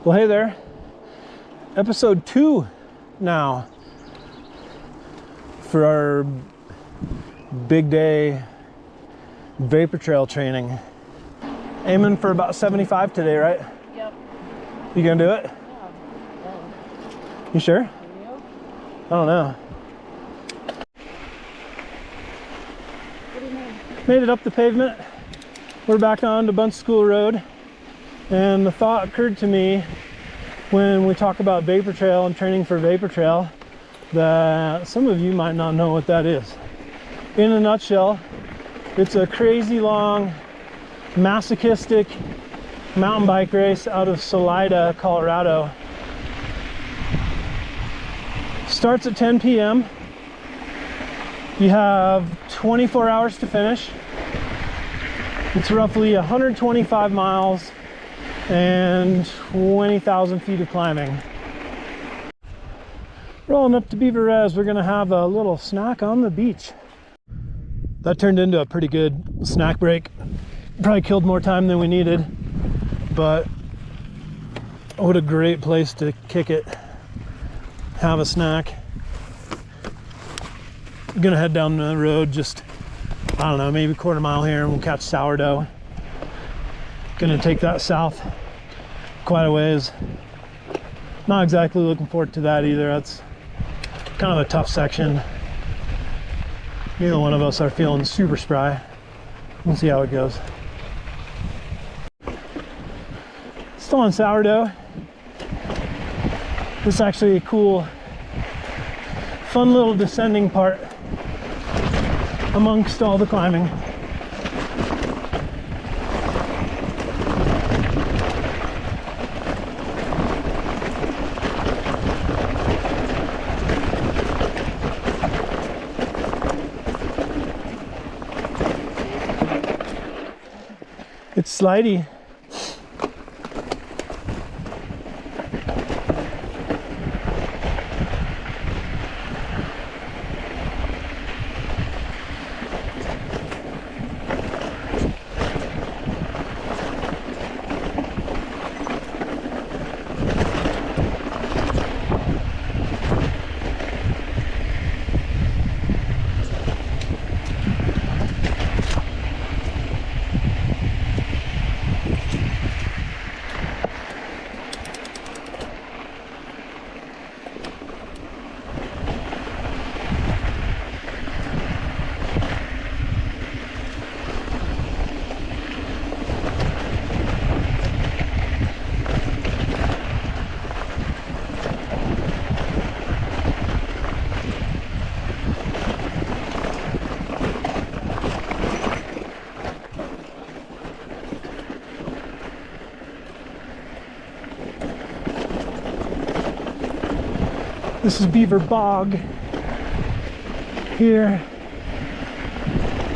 Well, hey there. Episode 2 now for our big day vapor trail training. Aiming for about 75 today, right? Yep. You gonna do it? Yeah. You sure? Yep. I don't know. What do you mean? Made it up the pavement. We're back on to Bunce School Road. And the thought occurred to me when we talk about vapor trail and training for vapor trail that some of you might not know what that is. In a nutshell, it's a crazy long, masochistic mountain bike race out of Salida, Colorado. Starts at 10 p.m. You have 24 hours to finish. It's roughly 125 miles and 20,000 feet of climbing. Rolling up to Beaver Res, we're gonna have a little snack on the beach. That turned into a pretty good snack break. Probably killed more time than we needed, but what a great place to kick it. Have a snack. I'm gonna head down the road just, I don't know, maybe a quarter mile here and we'll catch sourdough. Gonna take that south quite a ways. Not exactly looking forward to that either. That's kind of a tough section. Neither one of us are feeling super spry. We'll see how it goes. Still on sourdough. This is actually a cool, fun little descending part amongst all the climbing. It's slidey. This is Beaver Bog here.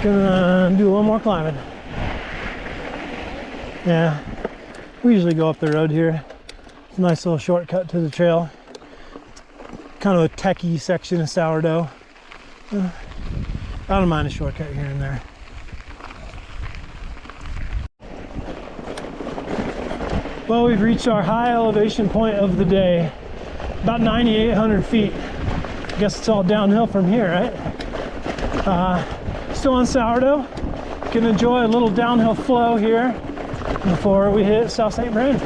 Gonna do a little more climbing. Yeah, we usually go up the road here. It's a nice little shortcut to the trail. Kind of a techie section of sourdough. I don't mind a shortcut here and there. Well, we've reached our high elevation point of the day. About 9,800 feet. I guess it's all downhill from here, right? Still on sourdough. Can enjoy a little downhill flow here before we hit South St. Vrain.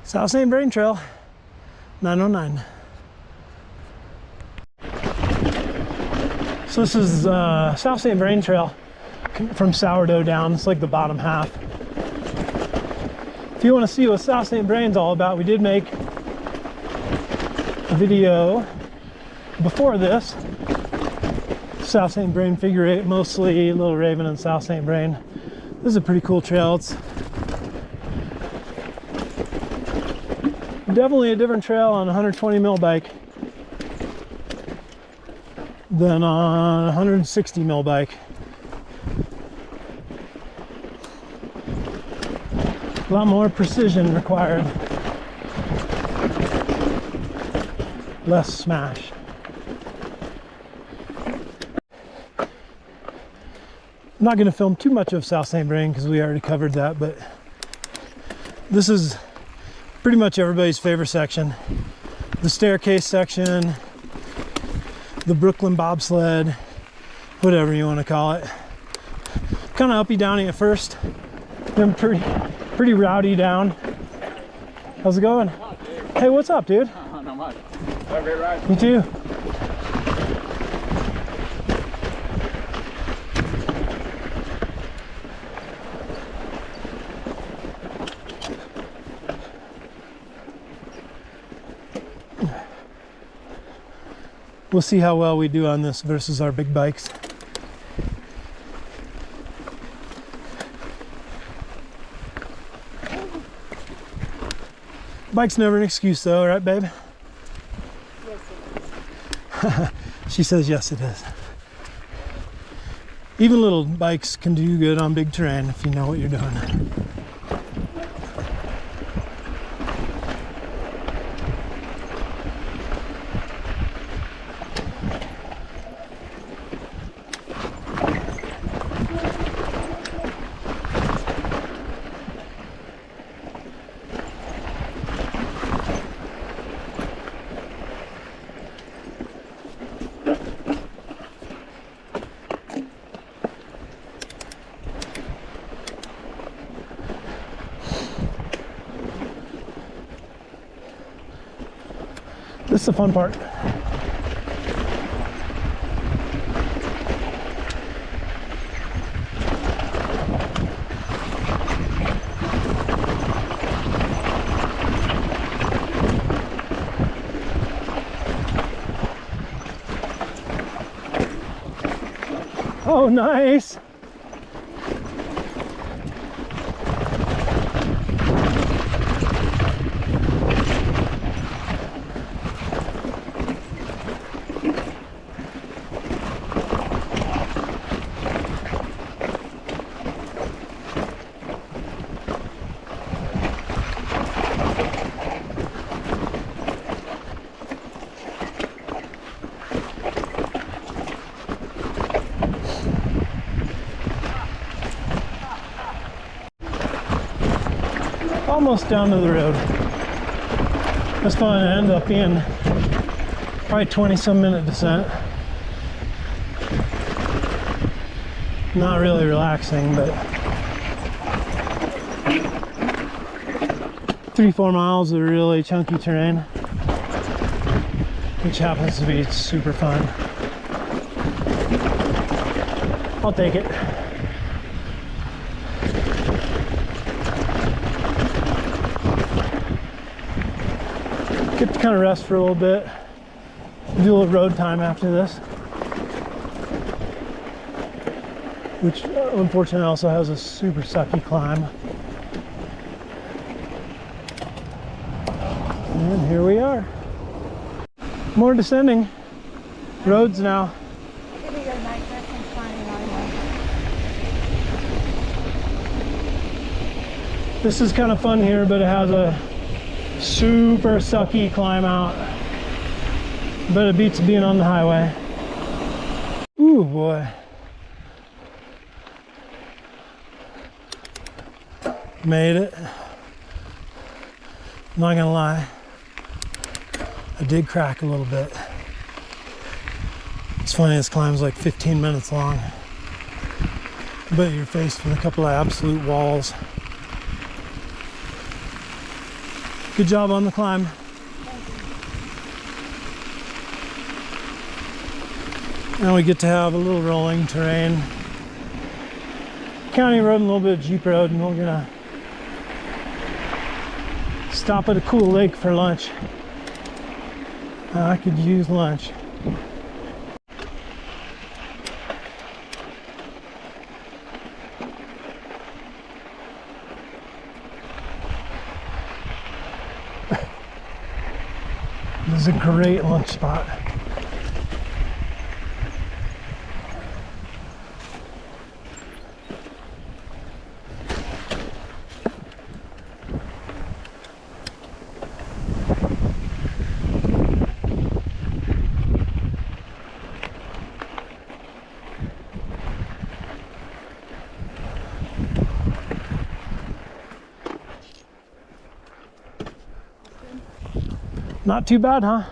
South St. Vrain Trail, 909. So this is South St. Vrain Trail. from Sourdough down. It's like the bottom half. If you want to see what South St. Vrain's all about, we did make a video before this. South St. Vrain figure 8, mostly Little Raven and South St. Vrain. This is a pretty cool trail. It's definitely a different trail on a 120 mil bike than on a 160 mil bike. A lot more precision required. Less smash. I'm not going to film too much of South St. Vrain because we already covered that, but this is pretty much everybody's favorite section. The staircase section, the Brooklyn bobsled, whatever you want to call it. Kind of uppy downy at first, then pretty rowdy down. How's it going? Hey, what's up, dude? Not much. Have a great ride. You too. We'll see how well we do on this versus our big bikes. Bike's never an excuse though, right babe? Yes, it is. She says yes it is. Even little bikes can do good on big terrain if you know what you're doing. This is the fun part. Oh, nice. Almost down to the road. This one ended up being probably 20-some minute descent. Not really relaxing, but 3-4 miles of really chunky terrain, which happens to be super fun. I'll take it. Get to kind of rest for a little bit. Do a little road time after this, which unfortunately also has a super sucky climb. And here we are. More descending roads now. Give me your night dress and climbing on one. This is kind of fun here, but it has a super sucky climb out. But it beats being on the highway. Ooh boy. Made it. Not gonna lie, I did crack a little bit. It's funny, this climb's like 15 minutes long, but you're faced with a couple of absolute walls. Good job on the climb. Now we get to have a little rolling terrain. county road and a little bit of Jeep road, and we're gonna stop at a cool lake for lunch. I could use lunch. This is a great lunch spot. Not too bad, huh? I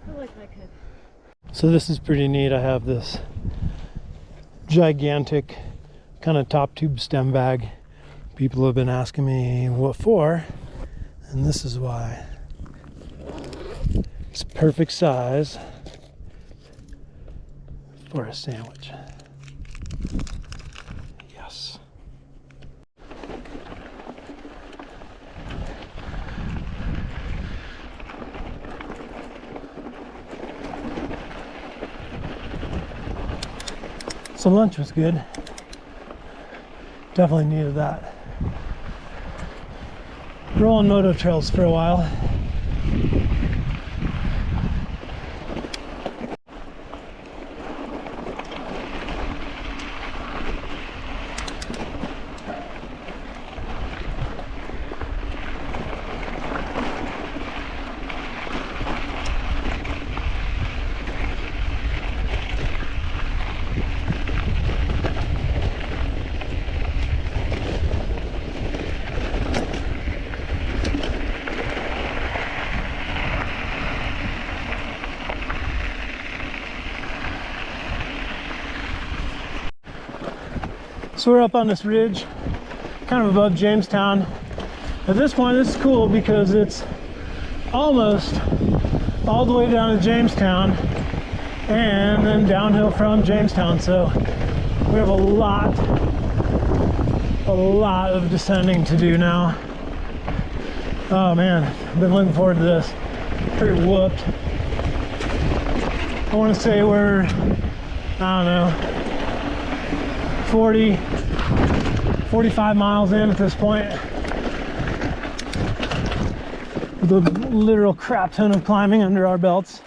feel like I could. So this is pretty neat. I have this gigantic kind of top tube stem bag. People have been asking me what for, and this is why. It's perfect size for a sandwich. Yes. So lunch was good. Definitely needed that. Rolling moto trails for a while. So we're up on this ridge, kind of above Jamestown. At this point, this is cool because it's almost all the way down to Jamestown and then downhill from Jamestown. So we have a lot of descending to do now. Oh man, I've been looking forward to this. Pretty whooped. I want to say we're, I don't know, 45 miles in at this point, with a literal crap ton of climbing under our belts.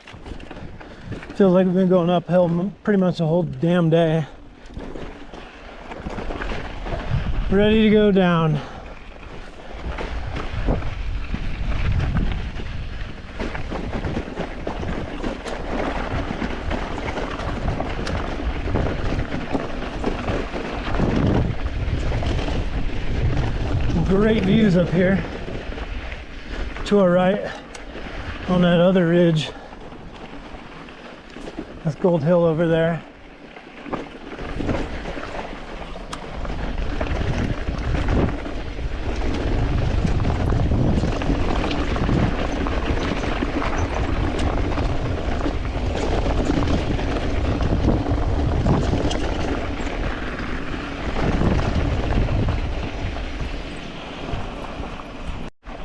Feels like we've been going uphill pretty much the whole damn day. Ready to go down. Great views up here to our right on that other ridge. That's Gold Hill over there.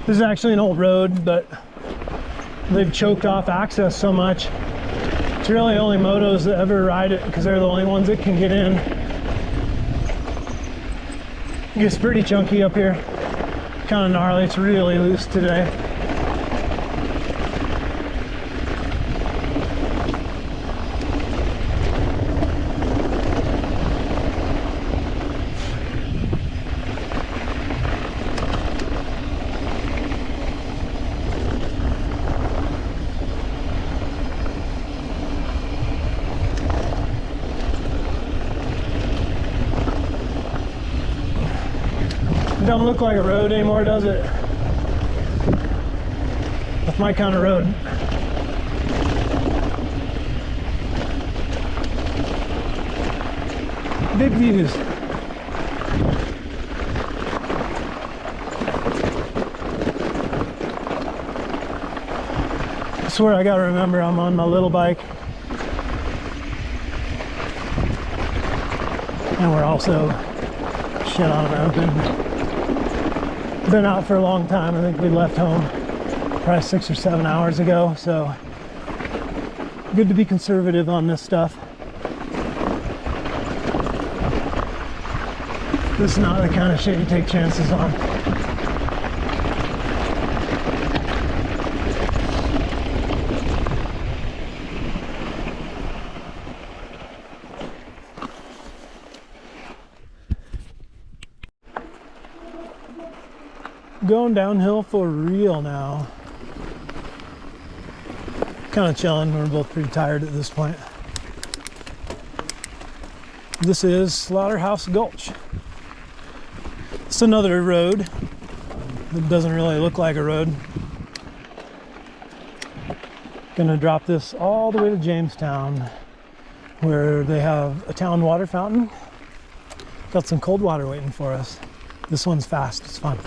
This is actually an old road, but they've choked off access so much. It's really only motos that ever ride it because they're the only ones that can get in. It gets pretty chunky up here. Kind of gnarly. It's really loose today. Doesn't look like a road anymore, does it? That's my kind of road. Big views. I swear I gotta remember I'm on my little bike. And we're also shit on them open. Been out for a long time. I think we left home probably 6 or 7 hours ago, so good to be conservative on this stuff. This is not the kind of shit you take chances on. Going downhill for real now. Kind of chilling. We're both pretty tired at this point. This is Slaughterhouse Gulch. It's another road that doesn't really look like a road. Gonna drop this all the way to Jamestown, where they have a town water fountain. Got some cold water waiting for us. This one's fast, it's fun.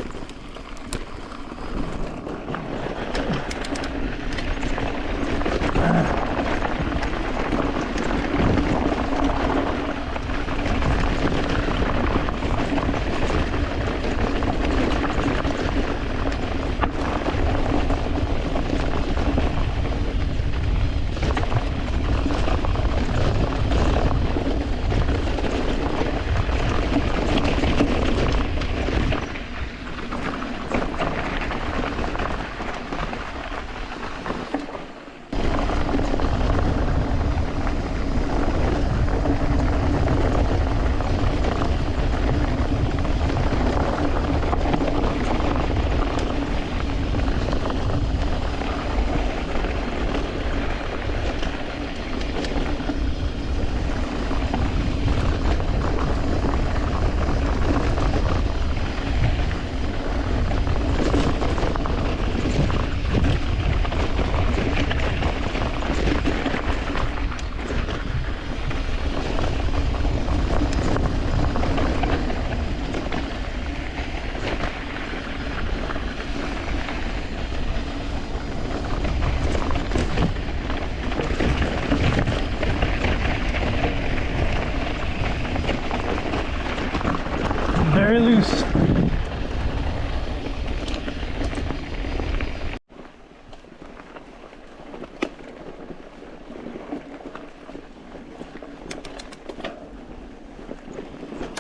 Very loose.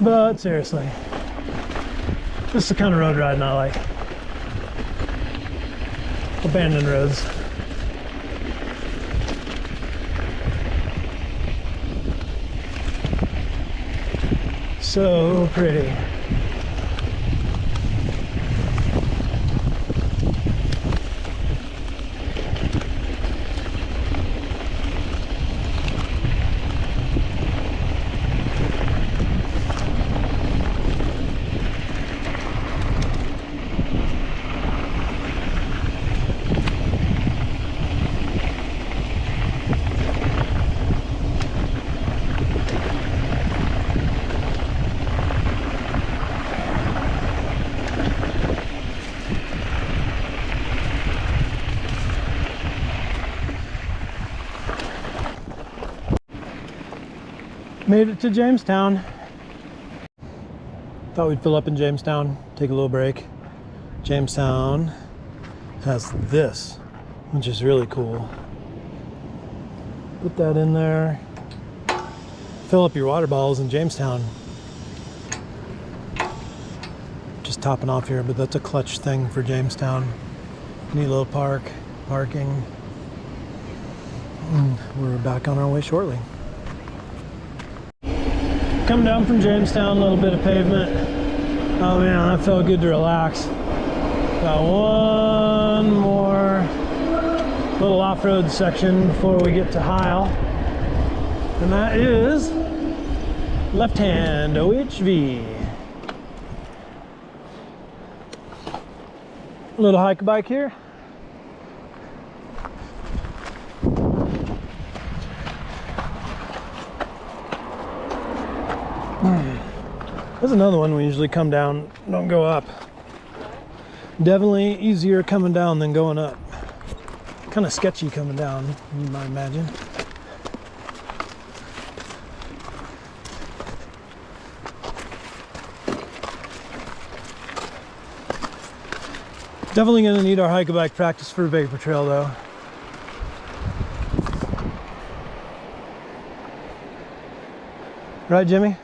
But seriously, this is the kind of road riding I like. Abandoned roads. So pretty. Made it to Jamestown. Thought we'd fill up in Jamestown, take a little break. Jamestown has this, which is really cool. Put that in there. Fill up your water bottles in Jamestown. Just topping off here, but that's a clutch thing for Jamestown. Neat little parking. And we're back on our way shortly. Coming down from Jamestown, a little bit of pavement. Oh man, that felt good to relax. Got one more little off-road section before we get to Heil. And that is left-hand OHV. A little hike bike here. There's another one we usually come down, don't go up. Definitely easier coming down than going up. Kind of sketchy coming down, you might imagine. Definitely gonna need our hike and bike practice for vapor trail though. Right, Jimmy?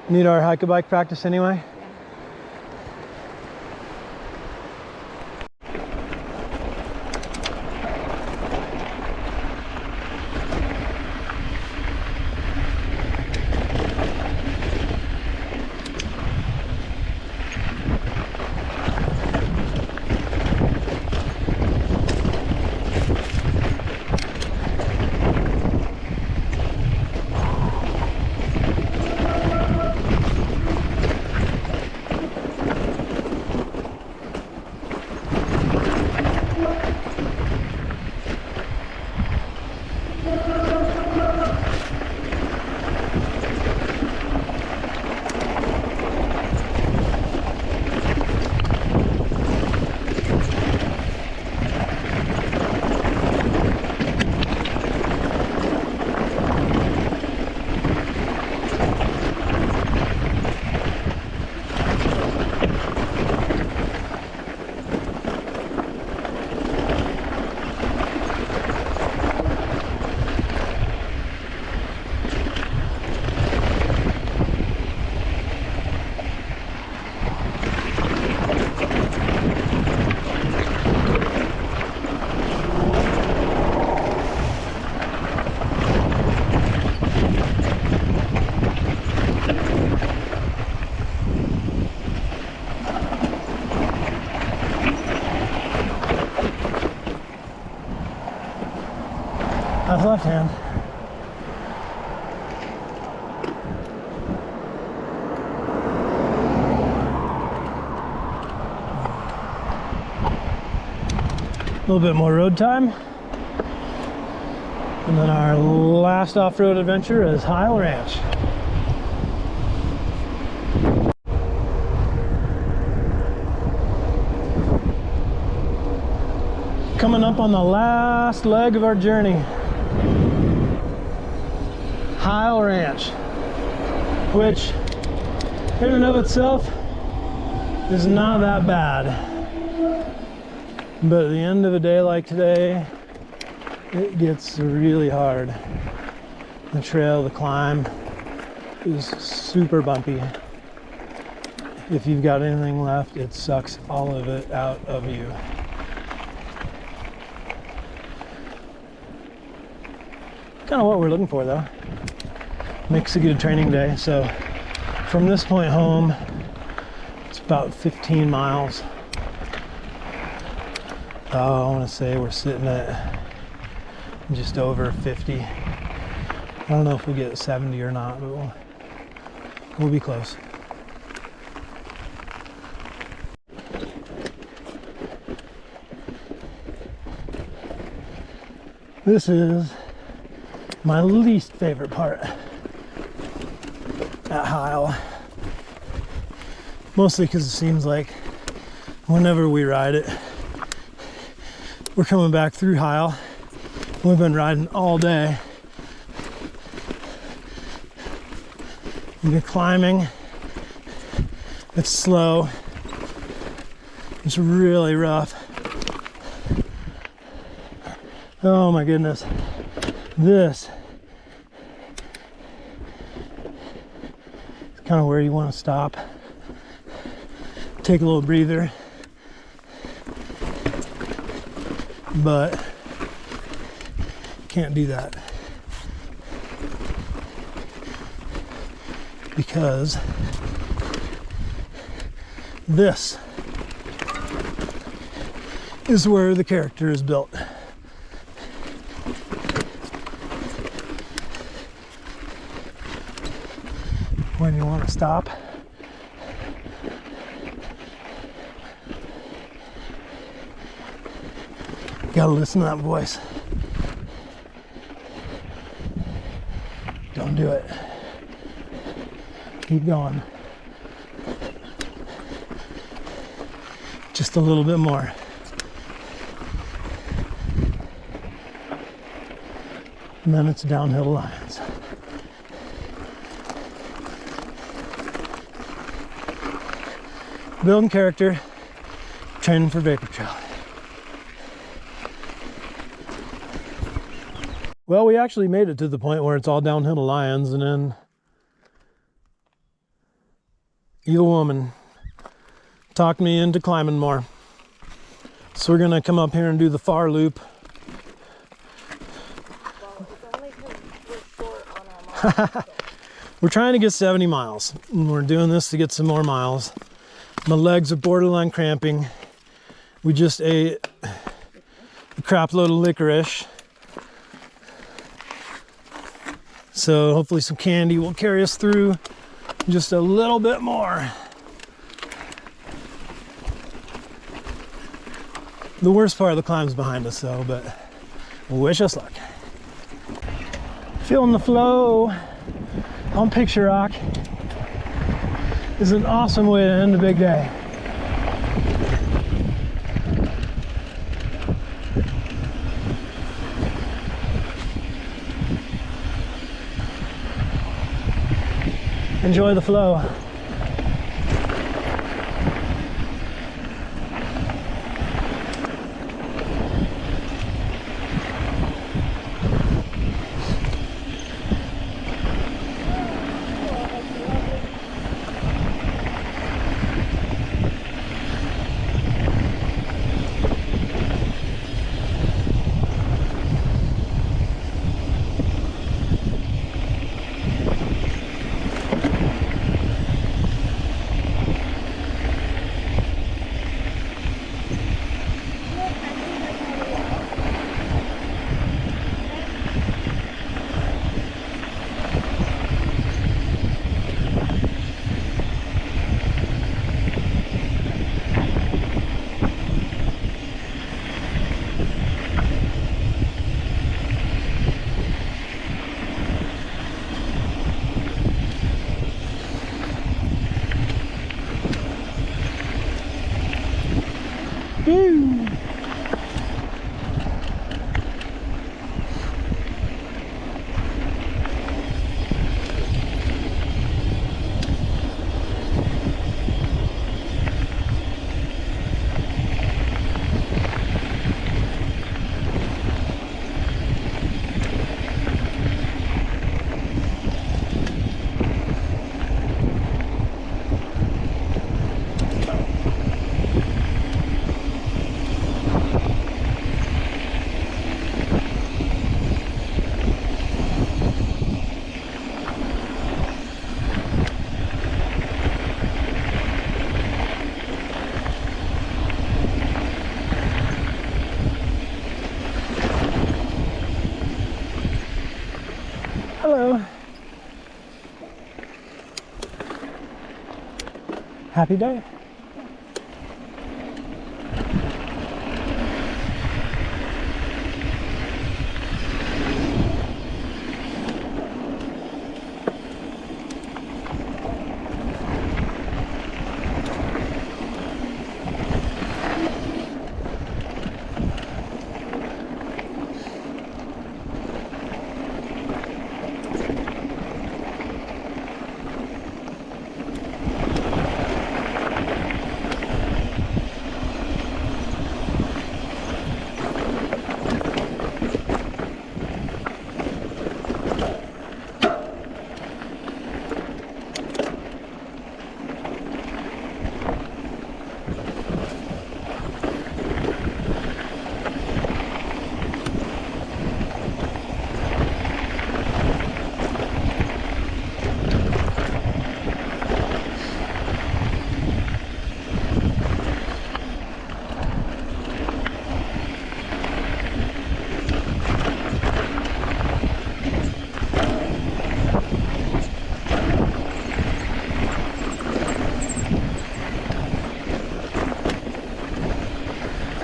Need our hike and bike practice anyway? That's left hand. A little bit more road time. And then our last off-road adventure is Heil Ranch. Coming up on the last leg of our journey. Heil Ranch, which in and of itself is not that bad. But at the end of a day like today, it gets really hard. The trail, the climb is super bumpy. If you've got anything left, it sucks all of it out of you. Kind of what we're looking for though. Makes a good training day. So from this point home, it's about 15 miles. I want to say we're sitting at just over 50. I don't know if we'll get 70 or not, but we'll be close. This is my least favorite part at Heil. Mostly because it seems like whenever we ride it, we're coming back through Heil. We've been riding all day. We've been climbing. It's slow. It's really rough. Oh my goodness. This is kind of where you want to stop. Take a little breather. But can't do that because this is where the character is built. When you want to stop, gotta listen to that voice. Don't do it. Keep going. Just a little bit more. And then it's downhill to Lions. Building character training for vapor trail. Well, we actually made it to the point where it's all downhill to Lions, and then Evil Woman talked me into climbing more. So we're gonna come up here and do the far loop. Well, it's only 'cause we're short on our miles. We're trying to get 70 miles, and we're doing this to get some more miles. My legs are borderline cramping. We just ate a crap load of licorice. So hopefully some candy will carry us through just a little bit more. The worst part of the climb's behind us though, but wish us luck. Feeling the flow on Picture Rock is an awesome way to end a big day. Enjoy the flow. Woo! Hello. Happy day.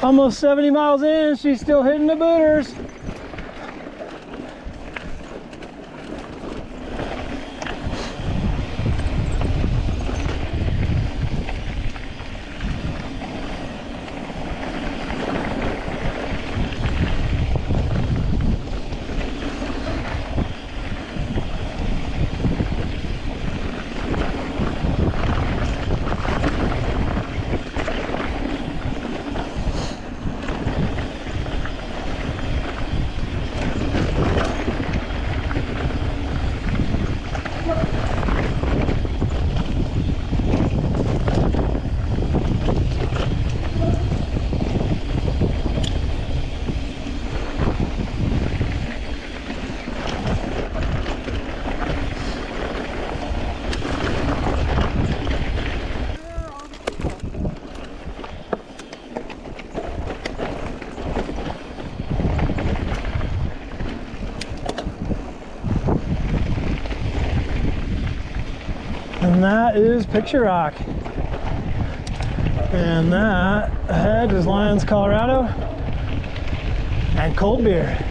Almost 70 miles in, she's still hitting the booters. And that is Picture Rock. And that ahead is Lyons, Colorado, and cold beer.